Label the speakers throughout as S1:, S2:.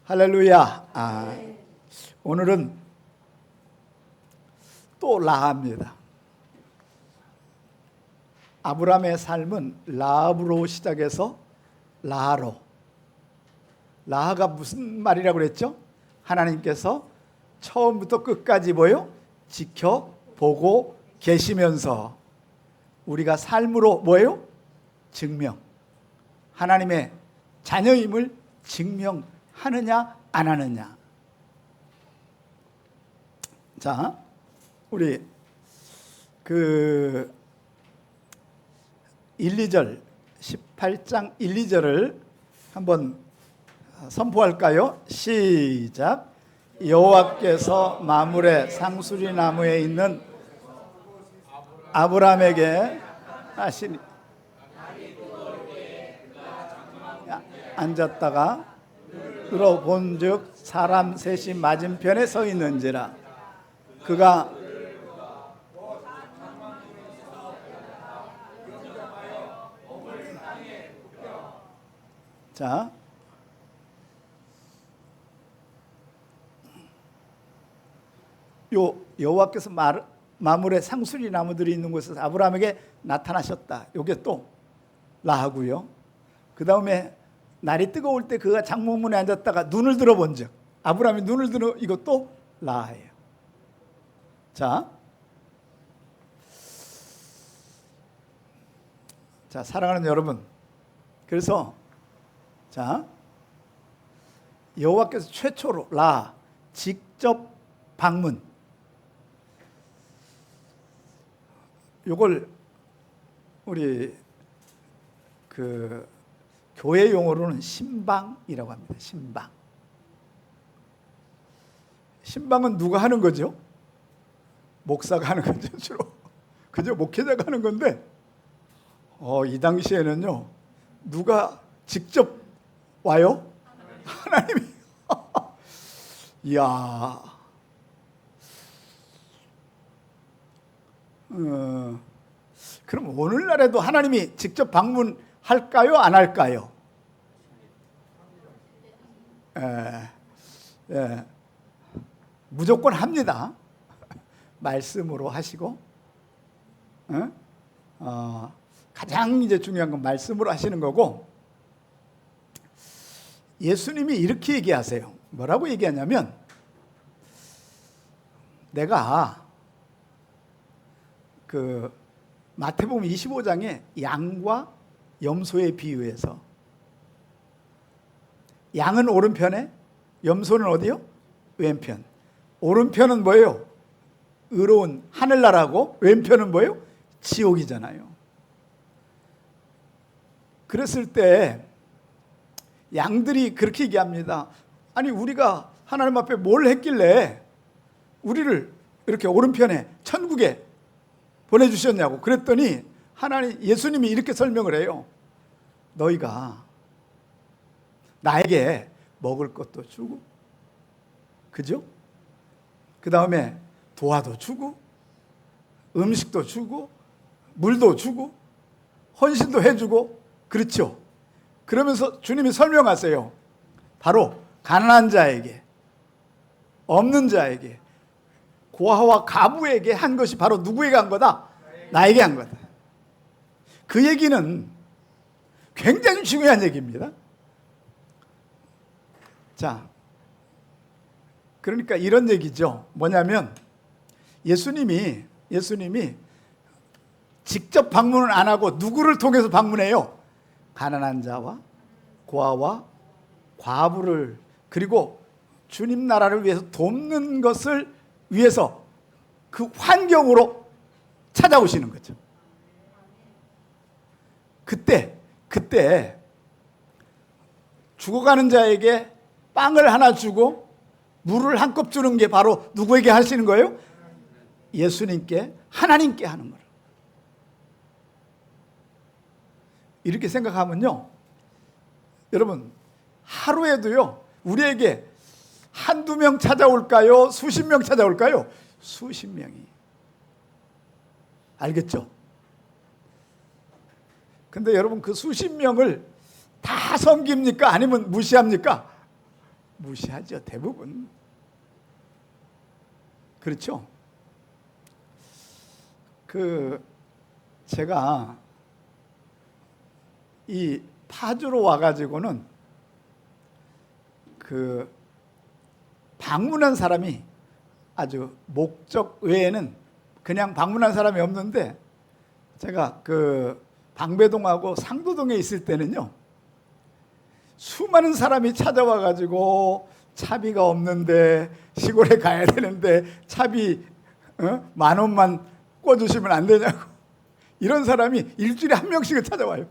S1: 할렐루야. 오늘은 또 라합니다. 아브라함의 삶은 라합으로 시작해서 라하로. 라하가 무슨 말이라고 그랬죠? 하나님께서 처음부터 끝까지 뭐요? 지켜보고 계시면서 우리가 삶으로 뭐예요? 증명. 하나님의 자녀임을 증명하느냐 안 하느냐. 자, 우리 1, 2절 18장 1, 2절을 한번 선포할까요? 시작. 여호와께서 마므레 상수리 나무에 있는 아브라함에게 하시니 앉았다가 들어본즉 사람 셋이 맞은편에 서 있는지라. 그가 자, 여호와께서 마므레 상수리 나무들이 있는 곳에서 아브라함에게 나타나셨다. 이게 또 라하고요. 그 다음에 날이 뜨거울 때 그가 장목문에 앉았다가 눈을 들어본즉, 아브라함이 눈을 들어, 이것도 라하예요. 자, 사랑하는 여러분, 그래서 자, 여호와께서 최초로 라하 직접 방문, 요걸 우리 교회 용어로는 신방이라고 합니다. 신방. 신방은 누가 하는 거죠? 목사가 하는 거죠, 주로. 그죠? 목회자가 하는 건데, 이 당시에는요, 누가 직접 와요? 하나님이. 이야. 그럼 오늘날에도 하나님이 직접 방문할까요? 안 할까요? 무조건 합니다. 말씀으로 하시고, 가장 이제 중요한 건 말씀으로 하시는 거고, 예수님이 이렇게 얘기하세요. 뭐라고 얘기하냐면, 내가 마태복음 25장에 양과 염소에 비유해서, 양은 오른편에, 염소는 어디요? 왼편. 오른편은 뭐예요? 의로운 하늘나라고, 왼편은 뭐예요? 지옥이잖아요. 그랬을 때 양들이 그렇게 얘기합니다. 아니, 우리가 하나님 앞에 뭘 했길래 우리를 이렇게 오른편에 천국에 보내주셨냐고. 그랬더니 예수님이 이렇게 설명을 해요. 너희가 나에게 먹을 것도 주고, 그죠? 그 다음에 도화도 주고, 음식도 주고, 물도 주고, 헌신도 해주고, 그렇죠? 그러면서 주님이 설명하세요. 바로 가난한 자에게, 없는 자에게, 고아와 가부에게 한 것이 바로 누구에게 한 거다? 나에게 한 거다. 그 얘기는 굉장히 중요한 얘기입니다. 자, 그러니까 이런 얘기죠. 뭐냐면 예수님이 직접 방문을 안 하고 누구를 통해서 방문해요? 가난한 자와 고아와 과부를, 그리고 주님 나라를 위해서 돕는 것을 위해서 그 환경으로 찾아오시는 거죠. 그때 죽어가는 자에게 빵을 하나 주고 물을 한 컵 주는 게 바로 누구에게 하시는 거예요? 예수님께, 하나님께 하는 거예요. 이렇게 생각하면요, 여러분, 하루에도요, 우리에게 한두 명 찾아올까요? 수십 명 찾아올까요? 수십 명이. 알겠죠? 근데 여러분, 그 수십 명을 다 섬깁니까? 아니면 무시합니까? 무시하죠, 대부분. 그렇죠? 제가 이 파주로 와가지고는 방문한 사람이 아주 목적 외에는 그냥 방문한 사람이 없는데, 제가 방배동하고 상도동에 있을 때는요, 수많은 사람이 찾아와 가지고 차비가 없는데 시골에 가야 되는데 차비 10,000원만 꿔주시면 안 되냐고, 이런 사람이 일주일에 한 명씩은 찾아와요.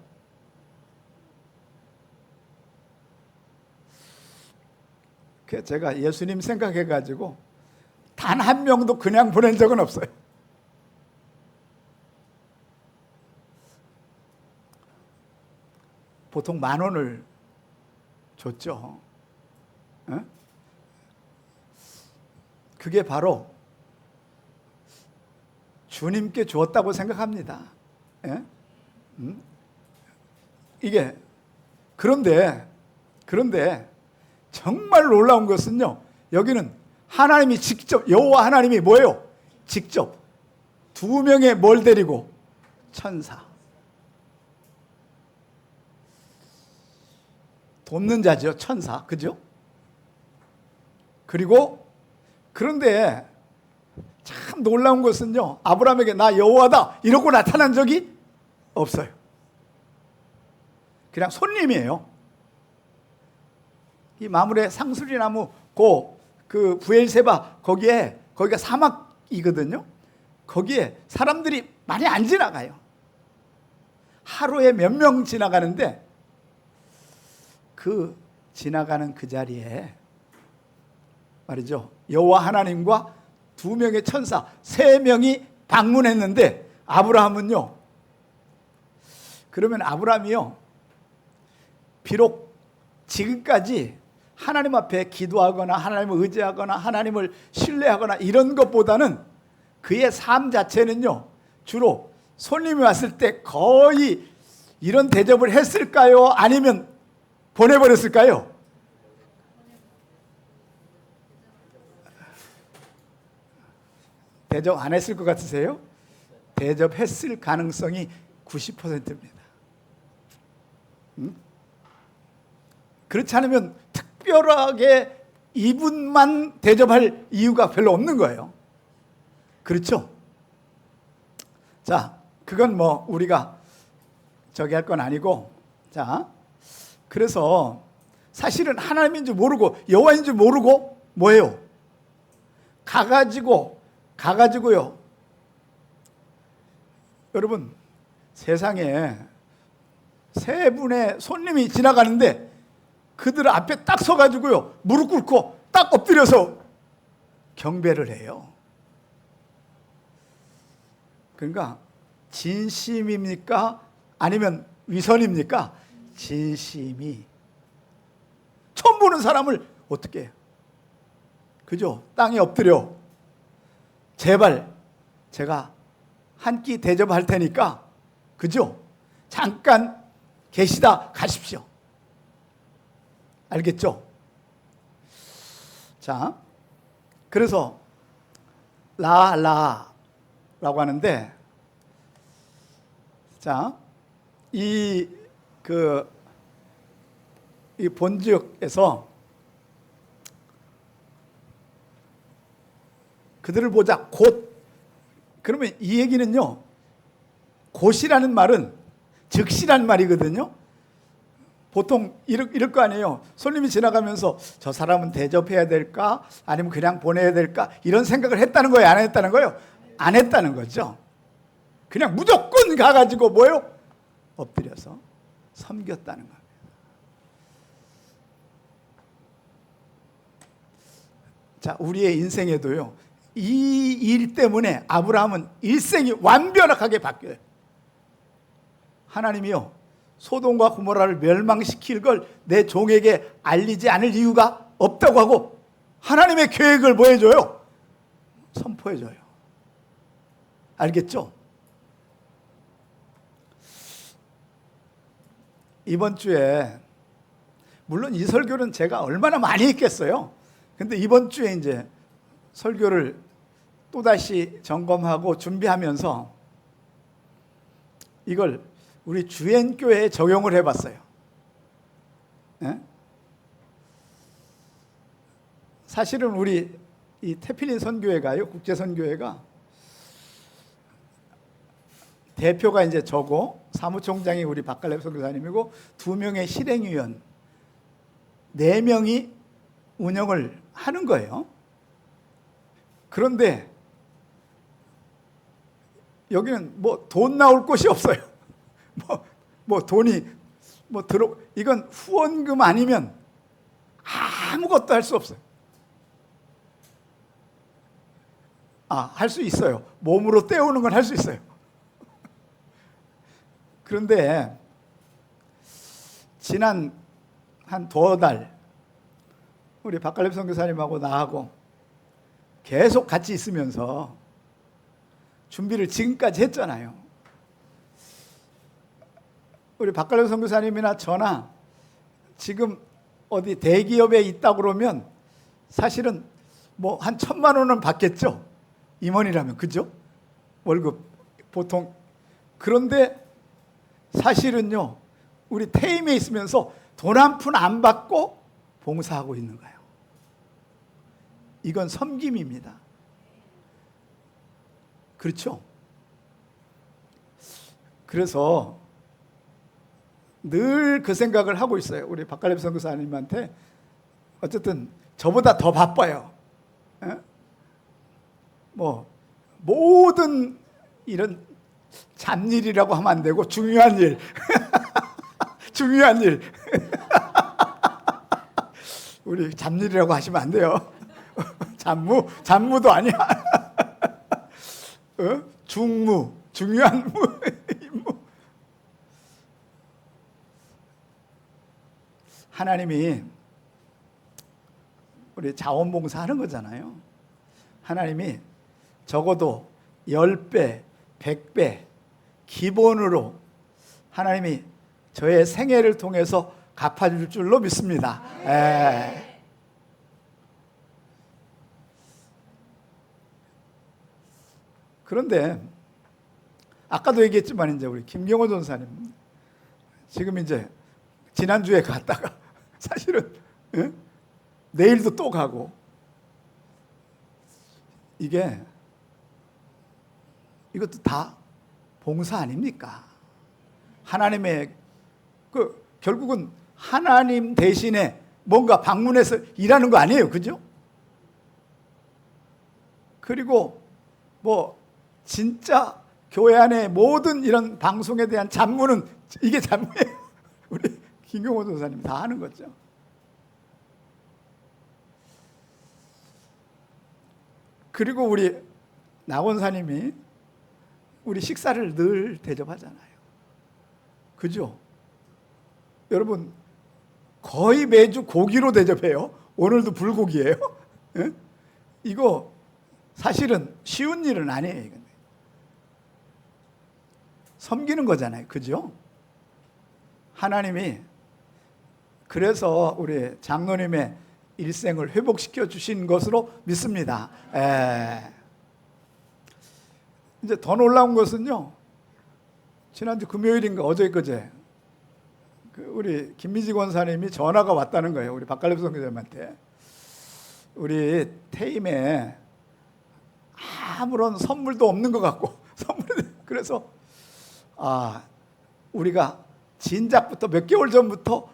S1: 그래서 제가 예수님 생각해 가지고 단 한 명도 그냥 보낸 적은 없어요. 보통 10,000원을 줬죠. 그게 바로 주님께 주었다고 생각합니다. 이게 그런데 정말 놀라운 것은요, 여기는 하나님이 직접, 여호와 하나님이 뭐예요? 직접 2명의 뭘 데리고? 천사. 돕는 자죠, 천사. 그죠? 그리고 그런데 참 놀라운 것은요, 아브라함에게 나 여호와다 이러고 나타난 적이 없어요. 그냥 손님이에요. 이 마므레 상수리나무 그 부엘세바 거기가 사막이거든요. 거기에 사람들이 많이 안 지나가요. 하루에 몇 명 지나가는데 지나가는 그 자리에 말이죠, 여호와 하나님과 2명의 천사, 3명이 방문했는데 아브라함은요, 그러면 아브라함이요, 비록 지금까지 하나님 앞에 기도하거나 하나님을 의지하거나 하나님을 신뢰하거나 이런 것보다는 그의 삶 자체는요, 주로 손님이 왔을 때 거의 이런 대접을 했을까요? 아니면 보내버렸을까요? 대접 안 했을 것 같으세요? 대접했을 가능성이 90%입니다. 그렇지 않으면 특별하게 이분만 대접할 이유가 별로 없는 거예요. 그렇죠? 자, 그건 뭐 우리가 저기 할 건 아니고, 자, 그래서 사실은 하나님인 줄 모르고 여호와인 줄 모르고 뭐예요? 가가지고요. 여러분, 세상에 3분의 손님이 지나가는데 그들 앞에 딱 서가지고요, 무릎 꿇고 딱 엎드려서 경배를 해요. 그러니까 진심입니까? 아니면 위선입니까? 진심이. 처음 보는 사람을 어떻게 해요? 그죠? 땅에 엎드려, 제발 제가 한 끼 대접할 테니까, 그죠? 잠깐 계시다 가십시오. 알겠죠? 자, 그래서 라라라고 하는데, 자, 이 본지역에서 그들을 보자 곧, 그러면 이 얘기는요, 곧이라는 말은 즉시란 말이거든요. 보통 이럴 거 아니에요. 손님이 지나가면서 저 사람은 대접해야 될까? 아니면 그냥 보내야 될까? 이런 생각을 했다는 거예요? 안 했다는 거예요? 안 했다는 거죠. 그냥 무조건 가가지고 뭐예요? 엎드려서 섬겼다는 겁니다. 자, 우리의 인생에도요, 이 일 때문에 아브라함은 일생이 완벽하게 바뀌어요. 하나님이요, 소돔과 고모라를 멸망시킬 걸 내 종에게 알리지 않을 이유가 없다고 하고 하나님의 계획을 뭐 해줘요? 선포해줘요. 알겠죠? 이번 주에 물론 이 설교는 제가 얼마나 많이 했겠어요. 근데 이번 주에 이제 설교를 또다시 점검하고 준비하면서 이걸 우리 주엔교회에 적용을 해봤어요. 예? 사실은 우리 이 태필린 선교회가요, 국제선교회가 대표가 이제 저고 사무총장이 우리 박갈렙 선교사님이고 2명의 실행위원 4명이 운영을 하는 거예요. 그런데 여기는 뭐 돈 나올 곳이 없어요. 뭐 돈이 이건 후원금 아니면 아무것도 할 수 없어요. 할 수 있어요. 몸으로 때우는 건 할 수 있어요. 그런데 지난 한 2달 우리 박갈렙 선교사님하고 나하고 계속 같이 있으면서 준비를 지금까지 했잖아요. 우리 박갈렙 선교사님이나 저나 지금 어디 대기업에 있다 그러면 사실은 뭐 한 1,000만 원은 받겠죠. 임원이라면, 그죠? 월급 보통. 그런데 사실은요, 우리 태임에 있으면서 돈 한 푼 안 받고 봉사하고 있는 거예요. 이건 섬김입니다. 그렇죠? 그래서 늘 그 생각을 하고 있어요. 우리 박갈렙 선교사님한테 어쨌든 저보다 더 바빠요. 뭐 모든 이런 잡일이라고 하면 안 되고 중요한 일 중요한 일 우리 잡일이라고 하시면 안 돼요. 잡무도 아니야. 중무, 중요한 임무. 하나님이 우리 자원봉사 하는 거잖아요. 하나님이 적어도 10배, 100배 기본으로 하나님이 저의 생애를 통해서 갚아줄 줄로 믿습니다. 그런데 아까도 얘기했지만 이제 우리 김경호 전사님 지금 이제 지난주에 갔다가 사실은 내일도 또 가고 이것도 다 봉사 아닙니까? 하나님의 결국은 하나님 대신에 뭔가 방문해서 일하는 거 아니에요, 그죠? 그리고 뭐 진짜 교회 안에 모든 이런 방송에 대한 잡무는 이게 잡무예요. 우리 김경호 전사님 다 하는 거죠. 그리고 우리 나원사님이 우리 식사를 늘 대접하잖아요. 그죠? 여러분 거의 매주 고기로 대접해요. 오늘도 불고기예요. 이거 사실은 쉬운 일은 아니에요. 섬기는 거잖아요. 그죠? 하나님이 그래서 우리 장로님의 일생을 회복시켜 주신 것으로 믿습니다. 이제 더 놀라운 것은요, 지난주 금요일인가 어제 그제 우리 김미지 권사님이 전화가 왔다는 거예요. 우리 박갈렙 선교사님한테. 우리 태임에 아무런 선물도 없는 것 같고 그래서 우리가 진작부터 몇 개월 전부터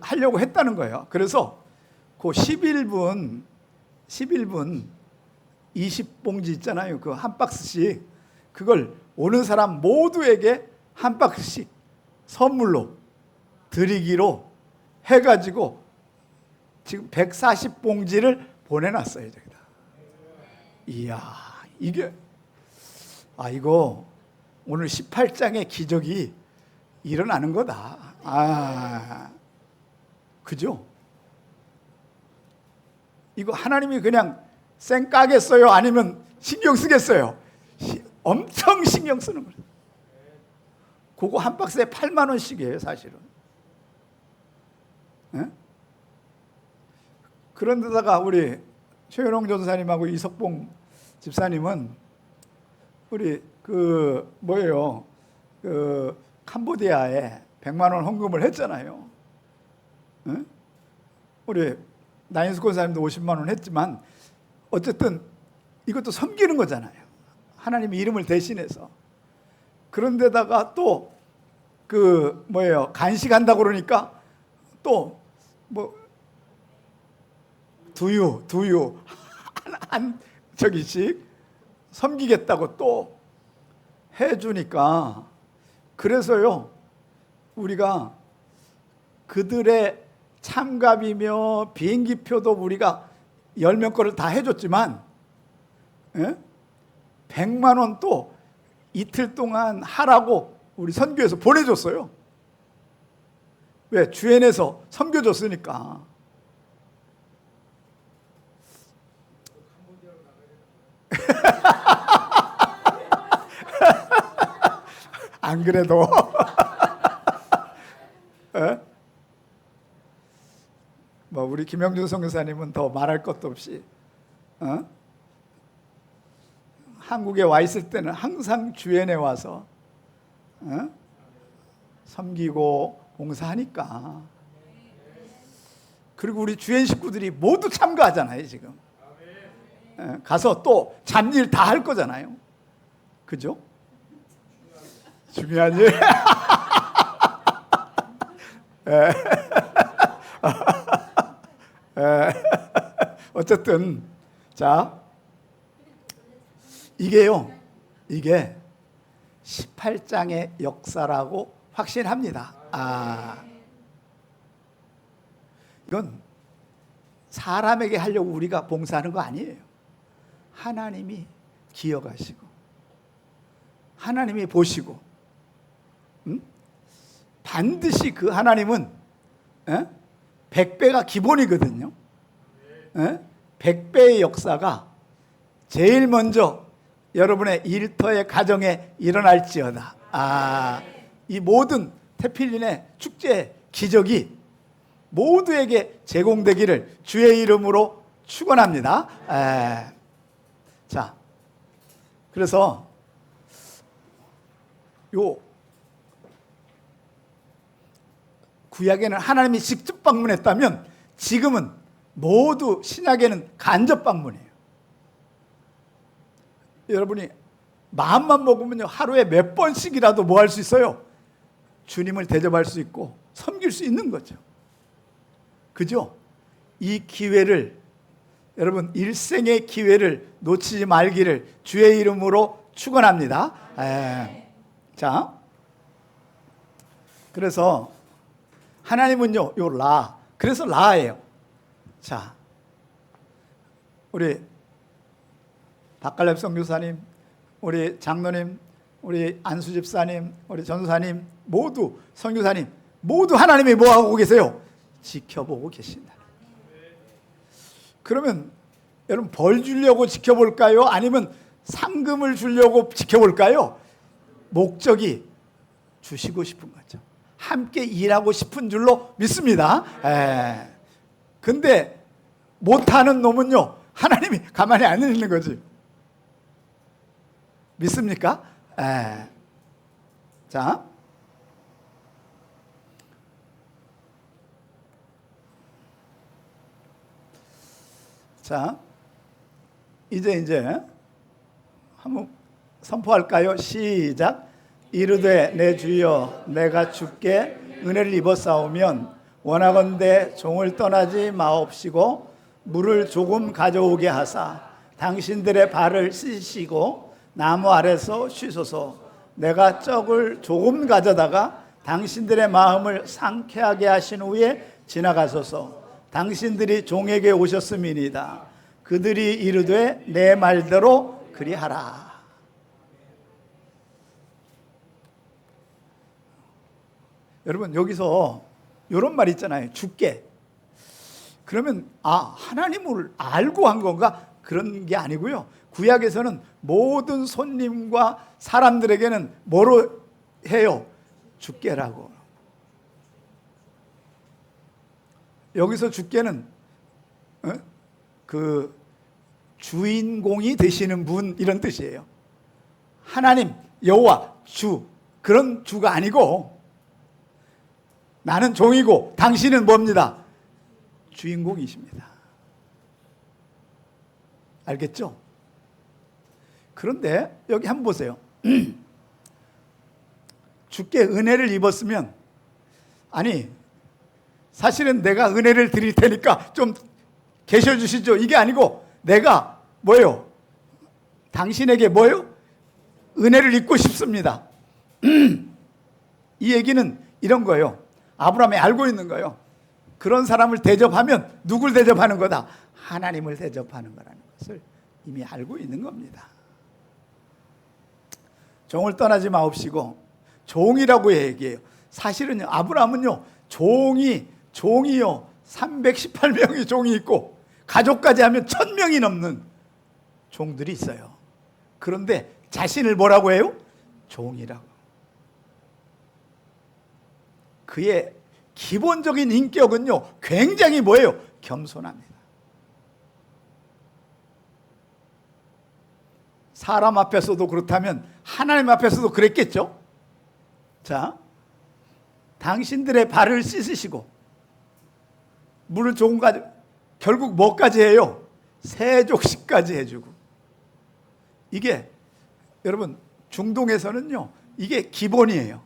S1: 하려고 했다는 거예요. 그래서 그 11분 20봉지 있잖아요. 그 한 박스씩 그걸 오는 사람 모두에게 한 박스씩 선물로 드리기로 해가지고 지금 140봉지를 보내놨어요. 저기다. 이야, 이거 오늘 18장의 기적이 일어나는 거다. 그죠? 이거 하나님이 그냥 쌩 까겠어요? 아니면 신경 쓰겠어요? 엄청 신경 쓰는 거예요. 그거 한 박스에 8만 원씩이에요, 사실은. 예? 그런데다가 우리 최현홍 전사님하고 이석봉 집사님은 우리 그 뭐예요? 그 캄보디아에 100만 원 헌금을 했잖아요. 예? 우리 나인스 권사님도 50만 원 했지만 어쨌든 이것도 섬기는 거잖아요. 하나님 이름을 대신해서. 그런데다가 또 그 뭐예요? 간식한다고 그러니까 또 뭐 두유 한 저기씩 섬기겠다고 또 해주니까, 그래서요 우리가 그들의 참갑이며 비행기표도 우리가 10명 거를 다 해줬지만 100만 원 또 이틀 동안 하라고 우리 선교에서 보내줬어요. 왜? 주엔에서 섬겨줬으니까. 안 그래도 뭐 우리 김영준 선교사님은 더 말할 것도 없이 한국에 와 있을 때는 항상 주엔에 와서 섬기고 봉사하니까. 그리고 우리 주엔 식구들이 모두 참가하잖아요 지금. 가서 또 잡일 다 할 거잖아요. 그죠? 중요하지? 어쨌든 자, 이게요, 이게 18장의 역사라고 확신합니다. 이건 사람에게 하려고 우리가 봉사하는 거 아니에요. 하나님이 기억하시고 하나님이 보시고 반드시 그 하나님은 100배가 기본이거든요. 100배의 역사가 제일 먼저 여러분의 일터의 가정에 일어날지어다. 이 모든 태필린의 축제 기적이 모두에게 제공되기를 주의 이름으로 축원합니다. 자, 그래서 요 구약에는 하나님이 직접 방문했다면 지금은 모두 신약에는 간접 방문이에요. 여러분이 마음만 먹으면요 하루에 몇 번씩이라도 뭐 할 수 있어요? 주님을 대접할 수 있고 섬길 수 있는 거죠. 그죠? 이 기회를, 여러분 일생의 기회를 놓치지 말기를 주의 이름으로 축원합니다. 자, 그래서 하나님은요 요 라, 그래서 라예요. 자, 우리 박갈렙 선교사님, 우리 장로님, 우리 안수 집사님, 우리 전사님, 모두 선교사님, 모두 하나님이 뭐 하고 계세요? 지켜보고 계신다. 그러면 여러분 벌 주려고 지켜볼까요? 아니면 상금을 주려고 지켜볼까요? 목적이 주시고 싶은 거죠. 함께 일하고 싶은 줄로 믿습니다. 근데 못하는 놈은요 하나님이 가만히 안 있는 거지. 믿습니까? 자, 이제 한번 선포할까요? 시작. 이르되 내 주여 내가 주께 은혜를 입었사오면 원하건대 종을 떠나지 마옵시고 물을 조금 가져오게 하사 당신들의 발을 씻으시고 나무 아래서 쉬소서. 내가 떡을 조금 가져다가 당신들의 마음을 상쾌하게 하신 후에 지나가소서. 당신들이 종에게 오셨음이니이다. 그들이 이르되 내 말대로 그리하라. 여러분 여기서 이런 말 있잖아요. 주께. 그러면 하나님을 알고 한 건가? 그런 게 아니고요. 구약에서는 모든 손님과 사람들에게는 뭐로 해요? 주께라고. 여기서 주께는 그 주인공이 되시는 분 이런 뜻이에요. 하나님, 여호와, 주 그런 주가 아니고 나는 종이고 당신은 뭡니다? 주인공이십니다. 알겠죠? 그런데 여기 한번 보세요. 주께 은혜를 입었으면 아니 사실은 내가 은혜를 드릴 테니까 좀 계셔주시죠. 이게 아니고 내가 뭐예요? 당신에게 뭐예요? 은혜를 입고 싶습니다. 이 얘기는 이런 거예요. 아브라함이 알고 있는 거예요. 그런 사람을 대접하면 누굴 대접하는 거다? 하나님을 대접하는 거라는 것을 이미 알고 있는 겁니다. 종을 떠나지 마옵시고 종이라고 얘기해요. 사실은요, 아브라함은요, 종이요 318명의 종이 있고 가족까지 하면 1000명이 넘는 종들이 있어요. 그런데 자신을 뭐라고 해요? 종이라고. 그의 기본적인 인격은요, 굉장히 뭐예요? 겸손합니다. 사람 앞에서도 그렇다면 하나님 앞에서도 그랬겠죠? 자, 당신들의 발을 씻으시고 물을 조금 가지고 결국 뭐까지 해요? 세족식까지 해주고. 이게 여러분 중동에서는요, 이게 기본이에요.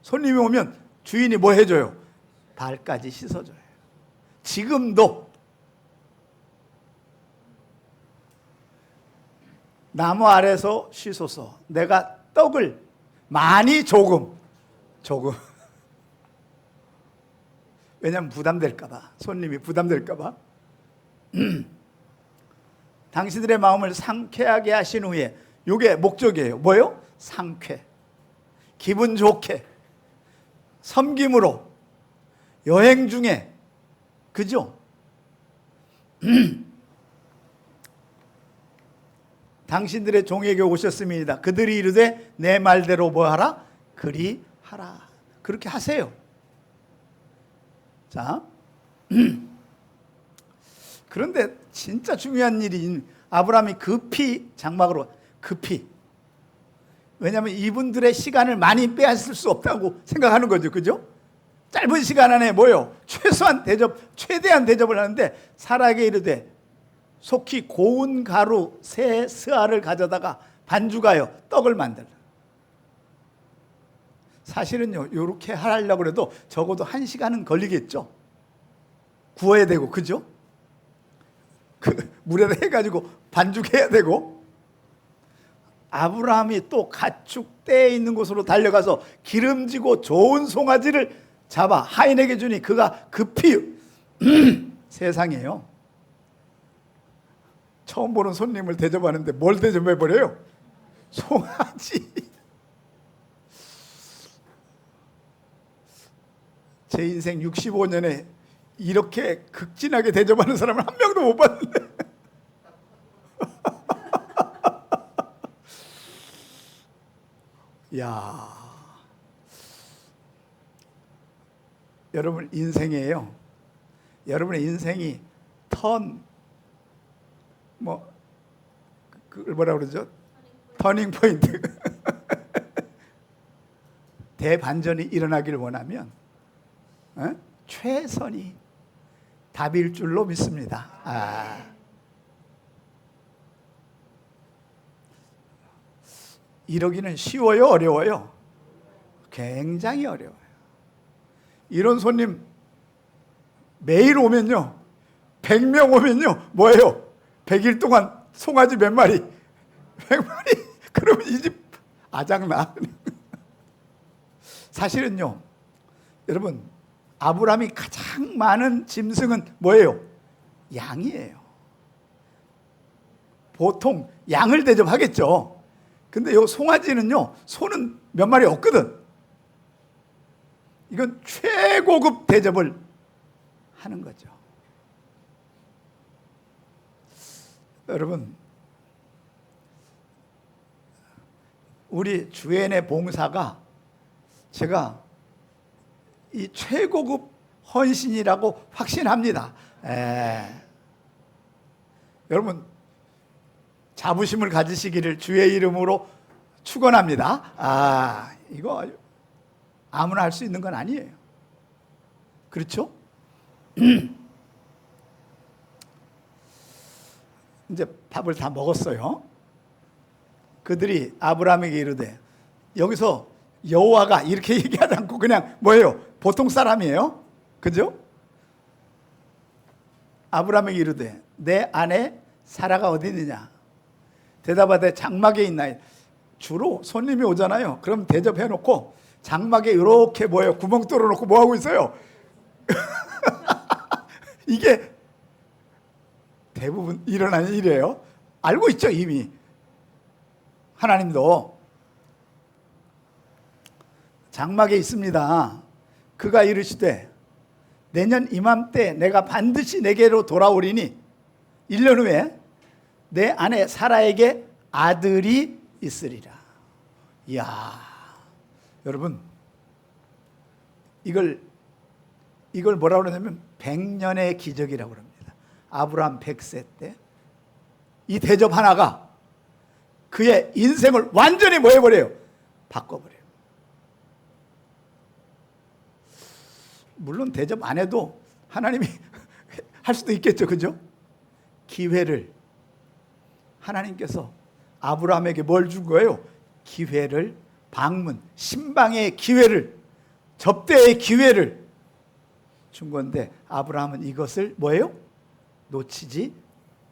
S1: 손님이 오면 주인이 뭐 해줘요? 발까지 씻어줘요. 지금도 나무 아래서 쉬소서. 내가 떡을 많이 조금 왜냐하면 부담될까봐, 손님이 부담될까봐. 당신들의 마음을 상쾌하게 하신 후에, 이게 목적이에요. 뭐예요? 상쾌, 기분 좋게, 섬김으로, 여행 중에, 그죠? 당신들의 종에게 오셨습니다. 그들이 이르되 내 말대로 뭐하라? 그리하라. 그렇게 하세요. 자, 그런데 진짜 중요한 일이 아브라함이 급히 장막으로 왜냐하면 이분들의 시간을 많이 빼앗을 수 없다고 생각하는 거죠. 그죠? 짧은 시간 안에 뭐요? 최대한 대접을 하는데 사라에게 이르되 속히 고운 가루 세 스아를 가져다가 반죽하여 떡을 만들라. 사실은요, 이렇게 하려고 해도 적어도 1시간은 걸리겠죠. 구워야 되고, 그죠? 그 물에다 해가지고 반죽해야 되고. 아브라함이 또 가축대에 있는 곳으로 달려가서 기름지고 좋은 송아지를 잡아 하인에게 주니 그가 급히 세상에요, 처음 보는 손님을 대접하는데 뭘 대접해버려요? 송아지. 제 인생 65년에 이렇게 극진하게 대접하는 사람을 한 명도 못 봤는데. 야, 여러분 인생이에요. 여러분의 인생이 그걸 뭐라 그러죠? 터닝 포인트. 대반전이 일어나길 원하면 최선이 답일 줄로 믿습니다. 이러기는 쉬워요? 어려워요? 굉장히 어려워요. 이런 손님 매일 오면요, 100명 오면요, 뭐예요? 100일 동안 송아지 몇 마리? 100마리? 그러면 이 집 아장나. 사실은요, 여러분, 아브라함이 가장 많은 짐승은 뭐예요? 양이에요. 보통 양을 대접하겠죠. 근데 요 송아지는요, 소는 몇 마리 없거든. 이건 최고급 대접을 하는 거죠. 여러분, 우리 주엔의 봉사가 제가 이 최고급 헌신이라고 확신합니다. 여러분 자부심을 가지시기를 주의 이름으로 축원합니다. 이거 아무나 할 수 있는 건 아니에요. 그렇죠? 이제 밥을 다 먹었어요. 그들이 아브라함에게 이르되, 여기서 여호와가 이렇게 얘기하지 않고 그냥 뭐예요? 보통 사람이에요. 그죠? 아브라함에게 이르되 내 아내 사라가 어디 있느냐? 대답하되 장막에 있나이다. 주로 손님이 오잖아요. 그럼 대접해놓고 장막에 이렇게 뭐예요? 구멍 뚫어놓고 뭐하고 있어요? 이게 대부분 일어나는 일이에요. 알고 있죠 이미. 하나님도 장막에 있습니다. 그가 이르시되 내년 이맘때 내가 반드시 내게로 돌아오리니 1년 후에 내 아내 사라에게 아들이 있으리라. 이야, 여러분 이걸 뭐라고 그러냐면 100년의 기적이라고 그럽니다. 아브라함 100세 때 이 대접 하나가 그의 인생을 완전히 뭐 해버려요? 바꿔버려요. 물론 대접 안 해도 하나님이 할 수도 있겠죠. 그죠? 기회를 하나님께서 아브라함에게 뭘 준 거예요? 기회를, 방문, 신방의 기회를, 접대의 기회를 준 건데 아브라함은 이것을 뭐예요? 놓치지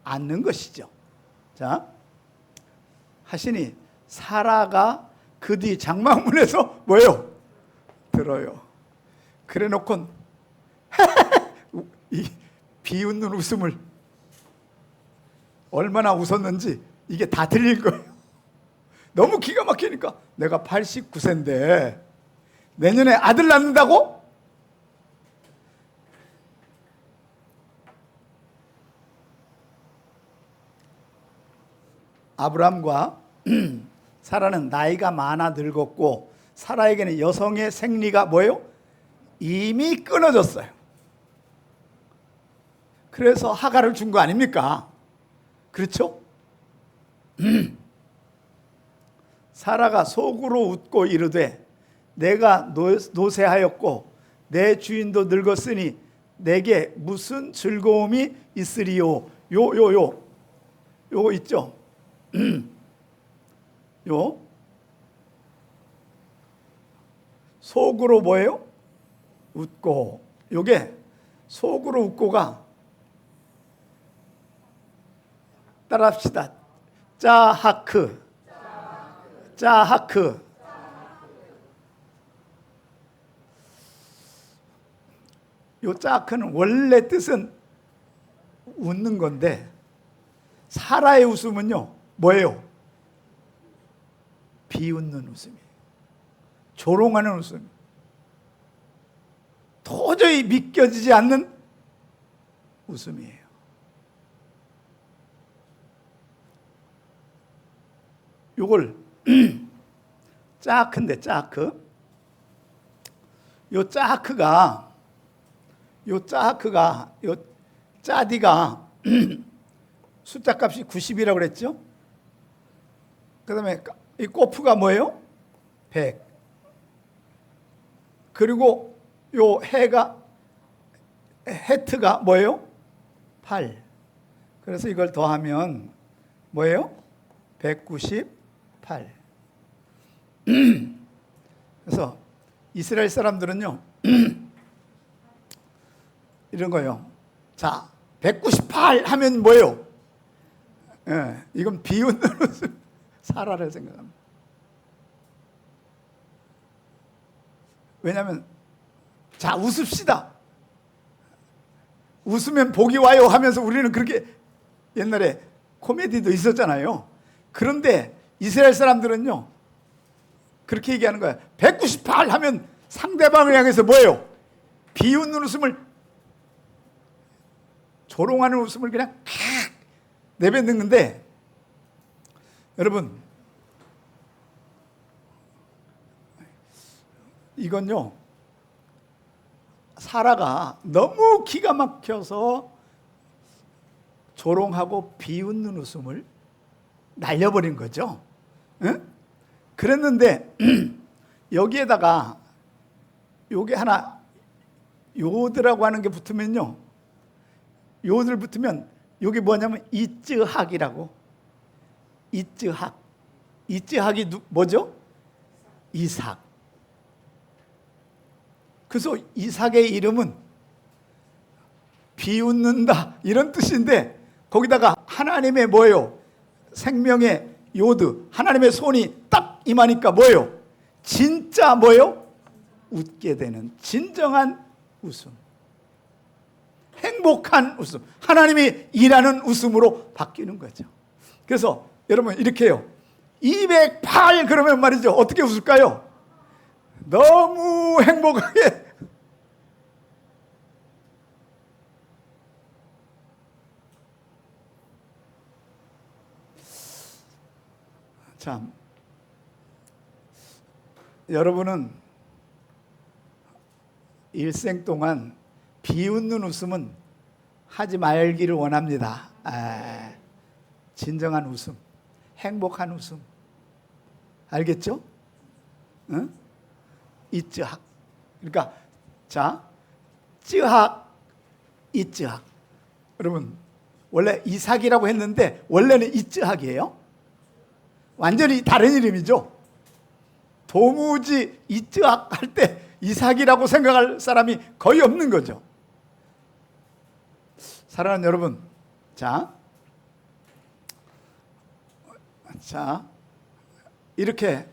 S1: 않는 것이죠. 자, 하시니 사라가 그 뒤 장막문에서 뭐예요? 들어요. 그래 놓곤 이 비웃는 웃음을 얼마나 웃었는지 이게 다 들릴 거예요. 너무 기가 막히니까 내가 89세인데 내년에 아들 낳는다고? 아브람과 사라는 나이가 많아 늙었고 사라에게는 여성의 생리가 뭐예요? 이미 끊어졌어요. 그래서 하가를 준 거 아닙니까? 그렇죠? 사라가 속으로 웃고 이르되 내가 노쇠하였고 내 주인도 늙었으니 내게 무슨 즐거움이 있으리요. 요거 있죠? 요 속으로 뭐예요? 웃고. 요게 속으로 웃고가 따라합시다. 짜하크. 요 짜하크는 원래 뜻은 웃는 건데 사라의 웃음은요 뭐예요? 비웃는 웃음이에요. 조롱하는 웃음. 도저히 믿겨지지 않는 웃음이에요. 요걸 짜크인데 짜크. 요 짜디가 숫자값이 90이라고 그랬죠? 그 다음에 이 꼬프가 뭐예요? 100. 그리고 요 헤트가 뭐예요? 8. 그래서 이걸 더하면 뭐예요? 198. 그래서 이스라엘 사람들은요 이런 거예요. 자, 198 하면 뭐예요? 이건 비웃는 웃음. 사라를 생각합니다. 왜냐하면 자 웃읍시다. 웃으면 복이 와요 하면서 우리는 그렇게 옛날에 코미디도 있었잖아요. 그런데 이스라엘 사람들은요 그렇게 얘기하는 거야. 198 하면 상대방을 향해서 뭐예요? 비웃는 웃음을, 조롱하는 웃음을 그냥 내뱉는 건데, 여러분 이건요 사라가 너무 기가 막혀서 조롱하고 비웃는 웃음을 날려버린 거죠. 응? 그랬는데 여기에다가 요게 하나 요드라고 하는 게 붙으면요, 요들 붙으면 요게 뭐냐면 이츠학이라고. 이츠학이 뭐죠? 이삭. 그래서 이삭의 이름은 비웃는다 이런 뜻인데, 거기다가 하나님의 뭐예요? 생명의 요드, 하나님의 손이 딱 임하니까 뭐예요? 진짜 뭐예요? 웃게 되는 진정한 웃음, 행복한 웃음, 하나님이 일하는 웃음으로 바뀌는 거죠. 그래서 여러분 이렇게 해요. 208 그러면 말이죠, 어떻게 웃을까요? 너무 행복하게. 참, 여러분은 일생 동안 비웃는 웃음은 하지 말기를 원합니다. 진정한 웃음, 행복한 웃음, 알겠죠? 응? 이쯔학. 그러니까 자, 쯔학, 이쯔학. 여러분 원래 이삭이라고 했는데 원래는 이쯔학이에요. 완전히 다른 이름이죠. 도무지 이쯔학 할 때 이삭이라고 생각할 사람이 거의 없는 거죠. 사랑하는 여러분, 자 이렇게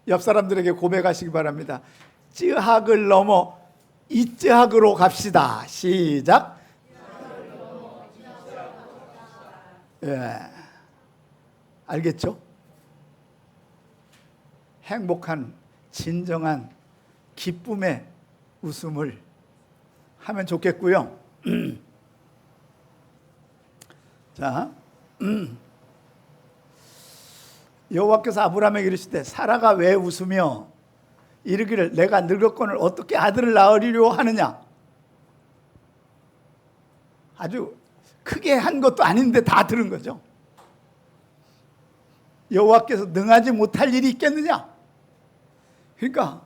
S1: 옆 사람들에게 고백하시기 바랍니다. 쯔학을 넘어 이쯔학으로 갑시다. 시작. 예, 알겠죠? 행복한 진정한 기쁨의 웃음을 하면 좋겠고요. 자, 여호와께서 아브라함에게 이르시되 사라가 왜 웃으며 이르기를 내가 늙었거늘 어떻게 아들을 낳으리려 하느냐. 아주 크게 한 것도 아닌데 다 들은 거죠. 여호와께서 능하지 못할 일이 있겠느냐. 그러니까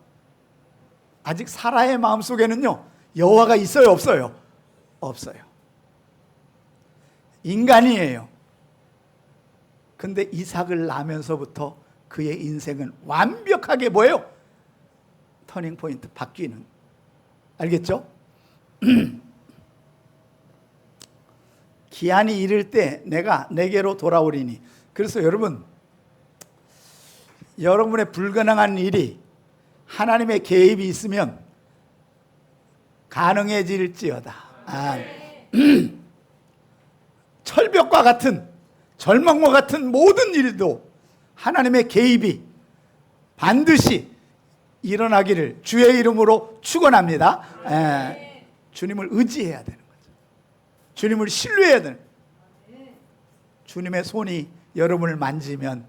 S1: 아직 사라의 마음속에는요, 여호와가 있어요, 없어요? 없어요. 인간이에요. 근데 이삭을 낳으면서부터 그의 인생은 완벽하게 뭐예요? 터닝 포인트, 바뀌는. 알겠죠? 기한이 이를 때 내가 내게로 돌아오리니. 그래서 여러분의 불가능한 일이 하나님의 개입이 있으면 가능해질지어다. 철벽과 같은, 절망과 같은 모든 일도 하나님의 개입이 반드시 일어나기를 주의 이름으로 축원합니다. 주님을 의지해야 되는 거죠. 주님을 신뢰해야 되는 거죠. 주님의 손이 여러분을 만지면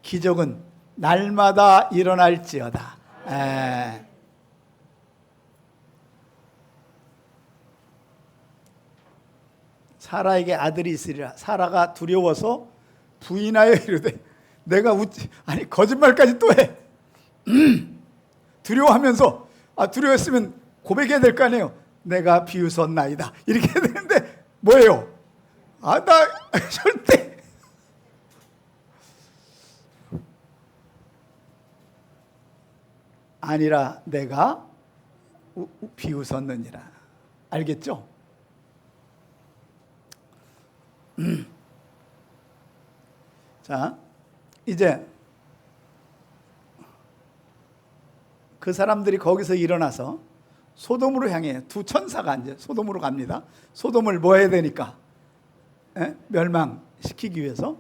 S1: 기적은 날마다 일어날지어다. 사라에게 아들이 있으리라. 사라가 두려워서 부인하여 이르되 내가 아니 거짓말까지 또 해. 두려워하면서, 두려워했으면 고백해야 될 거 아니에요. 내가 비웃었나이다 이렇게 해야 되는데 뭐예요? 나 절대 아니라 내가 비웃었느니라. 알겠죠? 자, 이제 그 사람들이 거기서 일어나서 소돔으로 향해 두 천사가 이제 소돔으로 갑니다. 소돔을 뭐 해야 되니까? 멸망시키기 위해서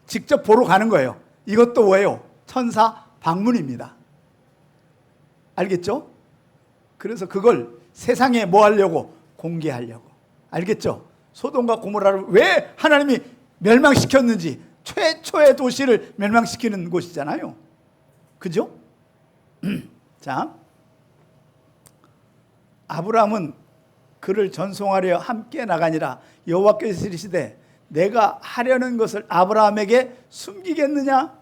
S1: 직접 보러 가는 거예요. 이것도 뭐예요? 천사 방문입니다. 알겠죠? 그래서 그걸 세상에 뭐 하려고? 공개하려고. 알겠죠? 소돔과 고모라를 왜 하나님이 멸망시켰는지, 최초의 도시를 멸망시키는 곳이잖아요. 그죠? 자, 아브라함은 그를 전송하려 함께 나가니라. 여호와께서 이르시되 내가 하려는 것을 아브라함에게 숨기겠느냐?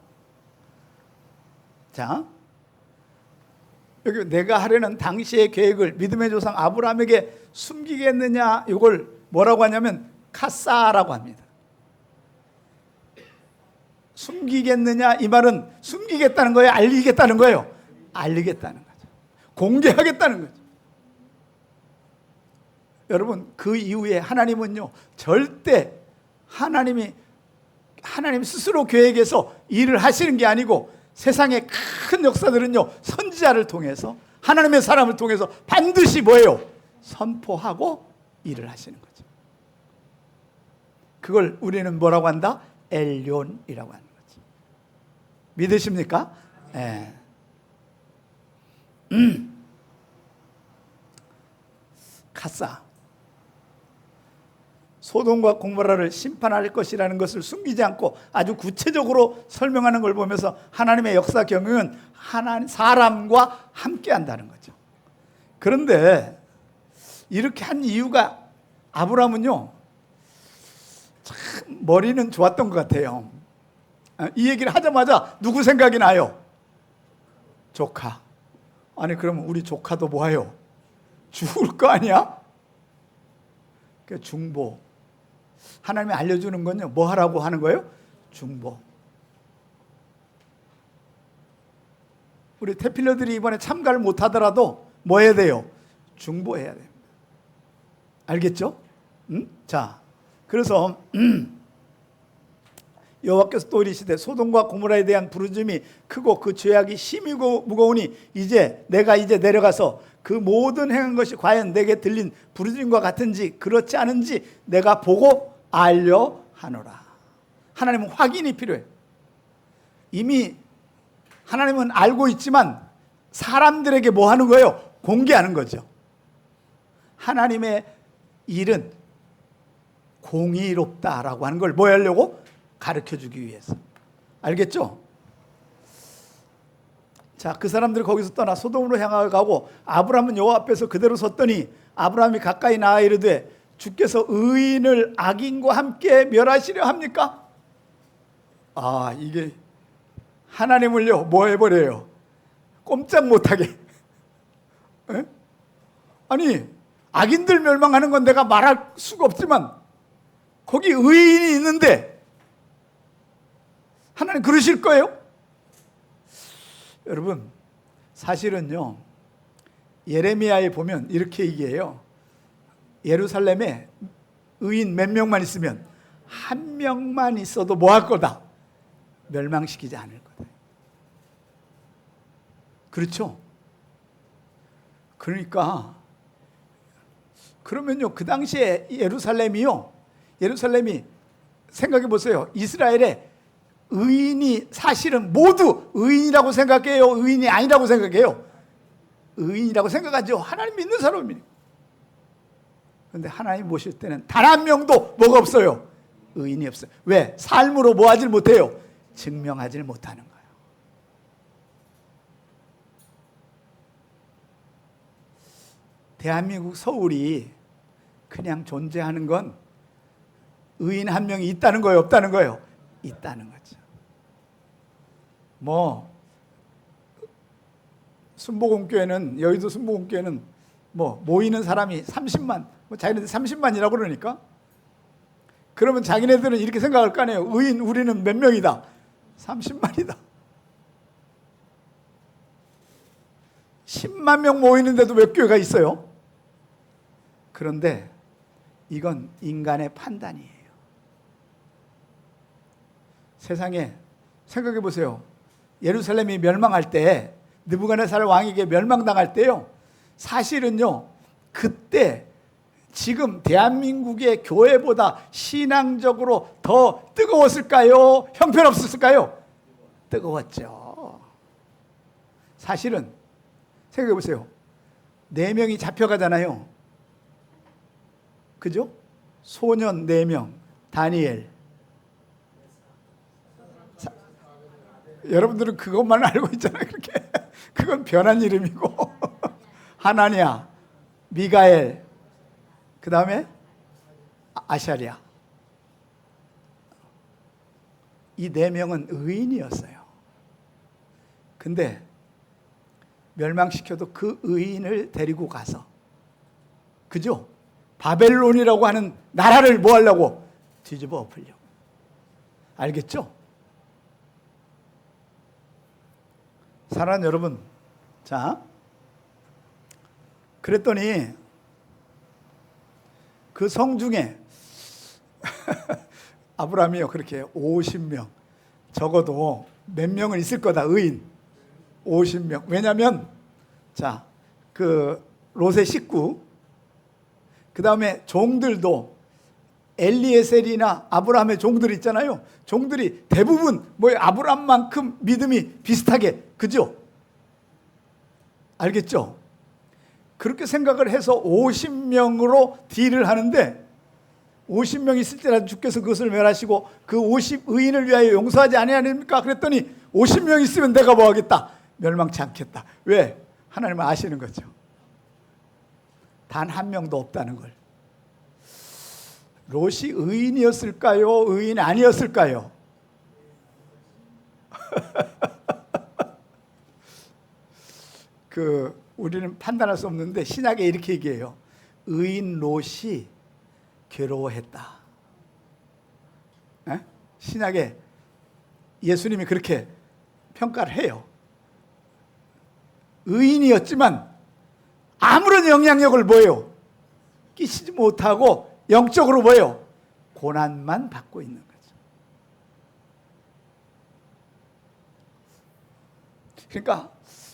S1: 자, 여기 내가 하려는 당시의 계획을 믿음의 조상 아브라함에게 숨기겠느냐? 이걸 뭐라고 하냐면 카사라고 합니다. 숨기겠느냐? 이 말은 숨기겠다는 거예요? 알리겠다는 거예요? 알리겠다는 거죠. 공개하겠다는 거죠. 여러분, 그 이후에 하나님은요, 절대 하나님 스스로 계획해서 일을 하시는 게 아니고 세상의 큰 역사들은요, 선지자를 통해서 하나님의 사람을 통해서 반드시 뭐예요? 선포하고 일을 하시는 거죠. 그걸 우리는 뭐라고 한다? 엘론이라고 하는 거죠. 믿으십니까? 네. 카사. 소돔과 고모라를 심판할 것이라는 것을 숨기지 않고 아주 구체적으로 설명하는 걸 보면서 하나님의 역사 경영은 사람과 함께 한다는 거죠. 그런데 이렇게 한 이유가 아브라함은요, 참 머리는 좋았던 것 같아요. 이 얘기를 하자마자 누구 생각이 나요? 조카. 아니 그러면 우리 조카도 뭐예요? 죽을 거 아니야? 그러니까 중보. 하나님이 알려주는 건요, 뭐 하라고 하는 거예요? 중보. 우리 태필러들이 이번에 참가를 못 하더라도 뭐 해야 돼요? 중보해야 돼요. 알겠죠? 자, 그래서 여호와께서 또 이르시되 소돔과 고모라에 대한 부르짖음이 크고 그 죄악이 심히 무거우니 내가 내려가서 그 모든 행한 것이 과연 내게 들린 부르짖음과 같은지 그렇지 않은지 내가 보고 알려 하노라. 하나님은 확인이 필요해요. 이미 하나님은 알고 있지만 사람들에게 뭐 하는 거예요? 공개하는 거죠. 하나님의 일은 공의롭다라고 하는 걸 뭐 하려고? 가르쳐주기 위해서. 알겠죠? 자, 그 사람들이 거기서 떠나 소돔으로 향하고 아브라함은 여호와 앞에서 그대로 섰더니 아브라함이 가까이 나아 이르되 주께서 의인을 악인과 함께 멸하시려 합니까? 아, 이게 하나님을요 뭐 해버려요? 꼼짝 못하게. 에? 아니 악인들 멸망하는 건 내가 말할 수가 없지만 거기 의인이 있는데 하나님 그러실 거예요? 여러분, 사실은요, 예레미야에 보면 이렇게 얘기해요. 예루살렘에 의인 몇 명만 있으면 한 명만 있어도 뭐 할 거다? 멸망시키지 않을 거다. 그렇죠? 그러니까 그러면요, 그 당시에 예루살렘이 생각해 보세요. 이스라엘에 의인이 사실은 모두 의인이라고 생각해요? 의인이 아니라고 생각해요? 의인이라고 생각하죠. 하나님 믿는 사람이니까. 그런데 하나님 모실 때는 단 한 명도 뭐가 없어요? 의인이 없어요. 왜? 삶으로 뭐 하질 못해요? 증명하질 못하는 거예요. 대한민국 서울이 그냥 존재하는 건 의인 한 명이 있다는 거예요? 없다는 거예요? 있다는 거죠. 순복음교회는, 여의도 순복음교회는 모이는 사람이 30만, 자기네들 30만이라고 그러니까. 그러면 자기네들은 이렇게 생각할 거 아니에요. 의인 우리는 몇 명이다? 30만이다. 10만 명 모이는데도 몇 교회가 있어요? 그런데 이건 인간의 판단이에요. 세상에 생각해 보세요. 예루살렘이 멸망할 때, 느부갓네살 왕에게 멸망당할 때요, 사실은요, 그때 지금 대한민국의 교회보다 신앙적으로 더 뜨거웠을까요? 형편없었을까요? 뜨거웠죠. 사실은 생각해 보세요. 4명이 잡혀가잖아요. 그죠? 소년 4명, 다니엘. 여러분들은 그것만 알고 있잖아요. 그렇게. 그건 변한 이름이고. 하나냐, 미가엘, 그 다음에 아샤리아. 이 네 명은 의인이었어요. 근데 멸망시켜도 그 의인을 데리고 가서, 그죠? 바벨론이라고 하는 나라를 뭐 하려고? 뒤집어 엎으려고. 알겠죠? 사랑하는 여러분, 자, 그랬더니 그 성 중에 아브라함이요, 그렇게 50명, 적어도 몇 명은 있을 거다, 의인 50명. 왜냐하면 자, 그 롯의 식구, 그 다음에 종들도 엘리에셀이나 아브라함의 종들 있잖아요. 종들이 대부분 뭐 아브라함만큼 믿음이 비슷하게, 그죠? 알겠죠? 그렇게 생각을 해서 50명으로 딜을 하는데, 50명 있을 때라도 주께서 그것을 멸하시고 그 50 의인을 위하여 용서하지 아니하니까. 그랬더니 50명 있으면 내가 뭐 하겠다? 멸망치 않겠다. 왜? 하나님은 아시는 거죠. 단 한 명도 없다는 걸. 롯이 의인이었을까요? 의인이 아니었을까요? 우리는 판단할 수 없는데 신약에 이렇게 얘기해요. 의인 롯이 괴로워했다. 에? 신약에 예수님이 그렇게 평가를 해요. 의인이었지만 아무런 영향력을 뭐예요? 끼치지 못하고 영적으로 뭐예요? 고난만 받고 있는 거죠. 그러니까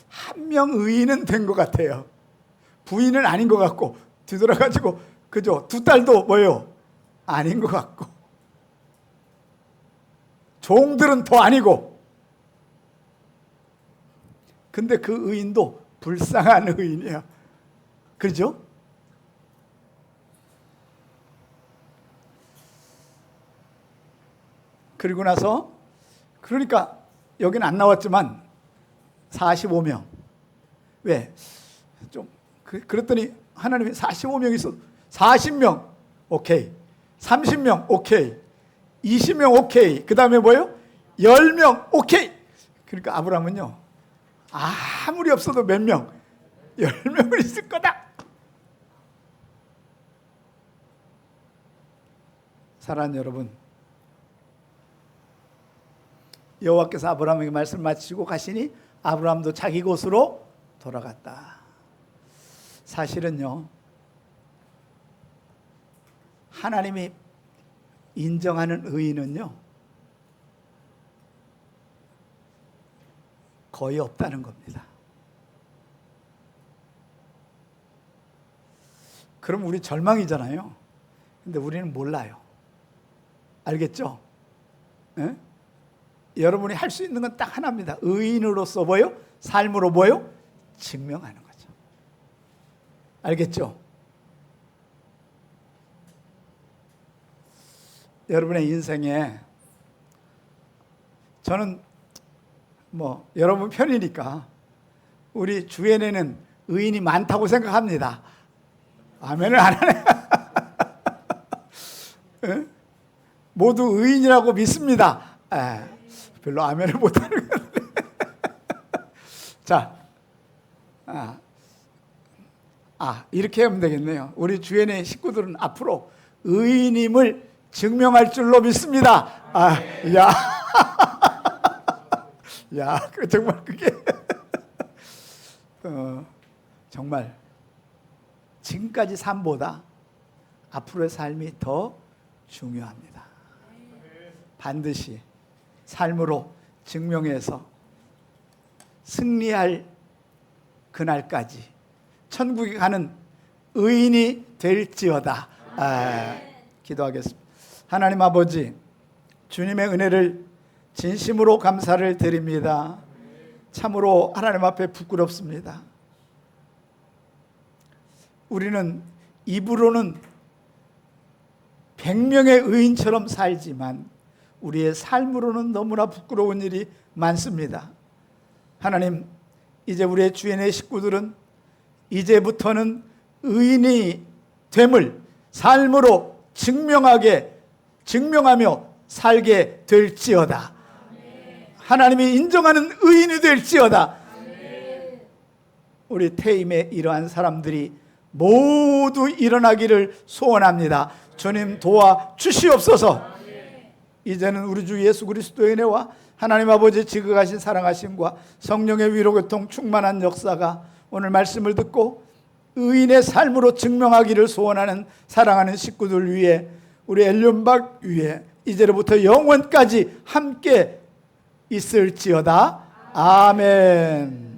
S1: 한 명 의인은 된 것 같아요. 부인은 아닌 것 같고, 뒤돌아가지고 그죠? 두 딸도 뭐예요? 아닌 것 같고, 종들은 더 아니고. 근데 그 의인도 불쌍한 의인이야. 그죠? 그리고 나서, 그러니까 여기는 안 나왔지만 45명. 왜? 그랬더니 하나님이 45명 있어. 40명 오케이, 30명 오케이, 20명 오케이, 그 다음에 뭐예요? 10명 오케이. 그러니까 아브라함은요, 아무리 없어도 몇 명? 10명은 있을 거다. 사랑하는 여러분, 여호와께서 아브라함에게 말씀 마치고 가시니 아브라함도 자기 곳으로 돌아갔다. 사실은요, 하나님이 인정하는 의인은요 거의 없다는 겁니다. 그럼 우리 절망이잖아요. 근데 우리는 몰라요. 알겠죠? 에? 여러분이 할 수 있는 건 딱 하나입니다. 의인으로서 뭐요? 삶으로 뭐요? 증명하는 거죠. 알겠죠? 여러분의 인생에, 저는 뭐 여러분 편이니까 우리 주변에는 의인이 많다고 생각합니다. 아멘을 안 하네. 에? 모두 의인이라고 믿습니다. 별로 아멘을 못하는 것 같아요. 자, 이렇게 하면 되겠네요. 우리 주변의 식구들은 앞으로 의인임을 증명할 줄로 믿습니다. 야, 야, 정말 그게 정말 지금까지 삶보다 앞으로의 삶이 더 중요합니다. 반드시 삶으로 증명해서 승리할 그날까지 천국에 가는 의인이 될지어다. 기도하겠습니다. 하나님 아버지, 주님의 은혜를 진심으로 감사를 드립니다. 참으로 하나님 앞에 부끄럽습니다. 우리는 입으로는 100명의 의인처럼 살지만 우리의 삶으로는 너무나 부끄러운 일이 많습니다. 하나님, 이제 우리의 주변의 식구들은 이제부터는 의인이 됨을 삶으로 증명하며 살게 될지어다. 하나님이 인정하는 의인이 될지어다. 우리 태임의 이러한 사람들이 모두 일어나기를 소원합니다. 주님 도와 주시옵소서. 이제는 우리 주 예수 그리스도의 은혜와 하나님 아버지의 지극하신 사랑하심과 성령의 위로교통 충만한 역사가 오늘 말씀을 듣고 의인의 삶으로 증명하기를 소원하는 사랑하는 식구들 위해, 우리 엘륜박 위에 이제로부터 영원까지 함께 있을지어다. 아멘.